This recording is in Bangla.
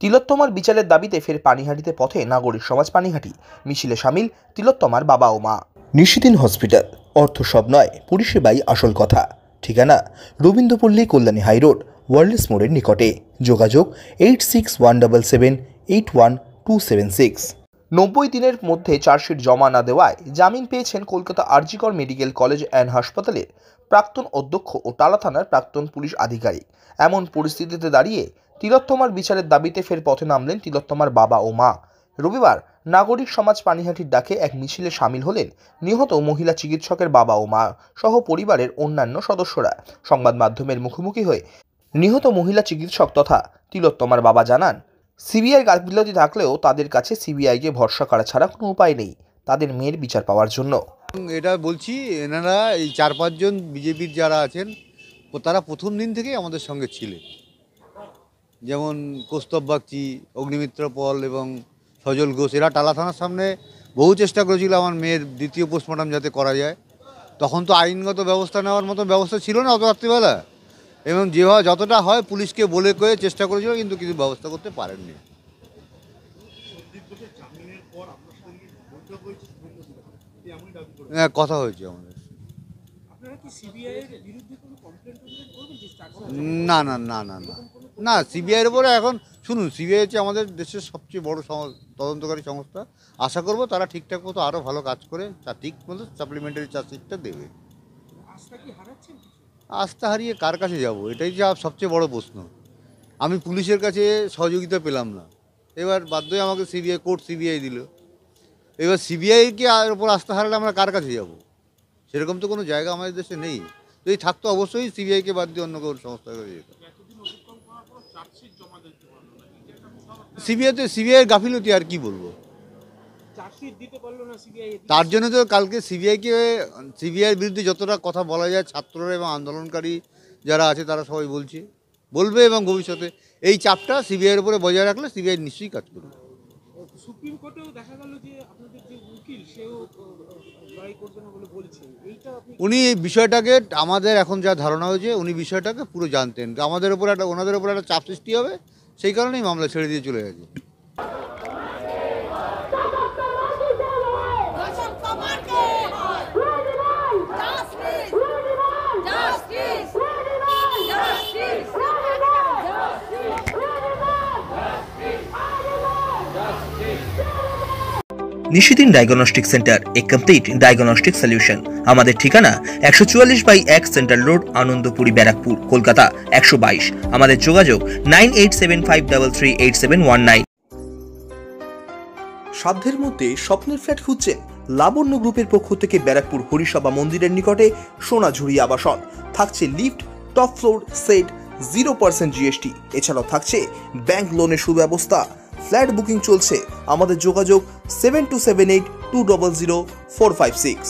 তিলোত্তমার বিচারের দাবিতে ফের পানিহাটিতে পথে নাগরিক সমাজ পানিহাটি। মিছিলে সামিল তিলোত্তমার বাবা ও মা। নিশিদিন হসপিটাল, অর্থ সব নয়, পরিষেবাই আসল কথা। ঠিকানা রবীন্দ্রপল্লী, কল্যাণী হাইরোড, ওয়ার্ল্ডস মোড়ের নিকটে। যোগাযোগ 8617781276। 90 দিনের মধ্যে চার্জশিট জমা না দেওয়ায় জামিন পেয়েছেন কলকাতা আরজি কর মেডিকেল কলেজ অ্যান্ড হাসপাতালের প্রাক্তন অধ্যক্ষ ও টালা থানার প্রাক্তন পুলিশ আধিকারিক। এমন পরিস্থিতিতে দাঁড়িয়ে তিলোত্তমার বিচারের দাবিতে ফের পথে নামলেন তিলোত্তমার বাবা ও মা। রবিবার নাগরিক সমাজ পানিহাটির ডাকে এক মিছিলে সামিল হলেন নিহত মহিলা চিকিৎসকের বাবা ও মা সহ পরিবারের অন্যান্য সদস্যরা। সংবাদ মাধ্যমের মুখোমুখি হয়ে নিহত মহিলা চিকিৎসক তথা তিলোত্তমার বাবা জানান, সিবিআই গাফিলতি থাকলেও তাদের কাছে সিবিআইকে ভরসা করা ছাড়া কোনো উপায় নেই তাদের মেয়ের বিচার পাওয়ার জন্য। এটা বলছি, এনারা এই 4-5 জন বিজেপির যারা আছেন তারা প্রথম দিন থেকেই আমাদের সঙ্গে ছিলেন। যেমন কৌস্তব বাগচি, অগ্নিমিত্র পল এবং সজল ঘোষ, এরা টালা থানার সামনে বহু চেষ্টা করেছিল আমার মেয়ের দ্বিতীয় পোস্টমর্টম যাতে করা যায়। তখন তো আইনগত ব্যবস্থা নেওয়ার মতো ব্যবস্থা ছিল না অত রাত্রিবেলা, এবং যেভাবে যতটা হয় পুলিশকে বলে করে চেষ্টা করেছিল, কিন্তু কিছু ব্যবস্থা করতে পারেননি। হ্যাঁ, কথা হয়েছে আমাদের। না না না না না না, সিবিআইয়ের উপরে এখন শুনুন, সিবিআই হচ্ছে আমাদের দেশের সবচেয়ে বড় তদন্তকারী সংস্থা। আশা করব তারা ঠিকঠাক মতো আরও ভালো কাজ করে ঠিক মতো সাপ্লিমেন্টারি চার্জশিটটা দেবে। আস্থা হারিয়ে কার কাছে যাব, এটাই যে সবচেয়ে বড় প্রশ্ন। আমি পুলিশের কাছে সহযোগিতা পেলাম না, এবার বাধ্য হয়ে আমাকে কোর্ট সিবিআই দিল। এবার সিবিআইকে আর উপর আস্থা হারালে আমরা কার কাছে যাব? সেরকম তো কোনো জায়গা আমাদের দেশে নেই। যদি থাকতো অবশ্যই সিবিআইকে বাদ দিয়ে অন্য কোনো সংস্থার কাছে যেত। সিবিআইয়ের গাফিলতি আর কি বলবো। তার জন্য তো কালকে সিবিআইয়ের বিরুদ্ধে যতটা কথা বলা যায়, ছাত্ররা এবং আন্দোলনকারী যারা আছে তারা সবাই বলবে এবং ভবিষ্যতে এই চাপটা সিবিআইয়ের উপরে বজায় রাখলে সিবিআই নিশ্চয়ই কাজ করবে। সুপ্রিম কোর্টেও দেখা গেল যে আপনাদের যে উকিল সেও লড়াই করবে না বলে বলছেন, এইটা উনি এই বিষয়টাকে, আমাদের এখন যা ধারণা হয়েছে উনি বিষয়টাকে পুরো জানতেন, ওনাদের উপর একটা চাপ সৃষ্টি হবে, সেই কারণেই মামলা ছেড়ে দিয়ে চলে গেছে। নিশিদিন ডায়াগনস্টিক সেন্টার, এ কমপ্লিট ডায়াগনস্টিক সলিউশন। আমাদের ঠিকানা 144/1 সেন্ট্রাল রোড, আনন্দপুরি, ব্যারাকপুর, কলকাতা 122। আমাদের যোগাযোগ 9875338719। সাধ্যের মধ্যে স্বপ্নের ফ্ল্যাট খুঁজছেন? লাবণ্য গ্রুপের পক্ষ থেকে ব্যারাকপুর হরিসভা মন্দিরের নিকটে সোনাঝুরি আবাসন। থাকছে lift, top floor, set, 0% GST. এছাড়াও থাকছে ব্যাংক লোনের সুব্যবস্থা। ফ্ল্যাট বুকিং চলছে। আমাদের যোগাযোগ 7278200456।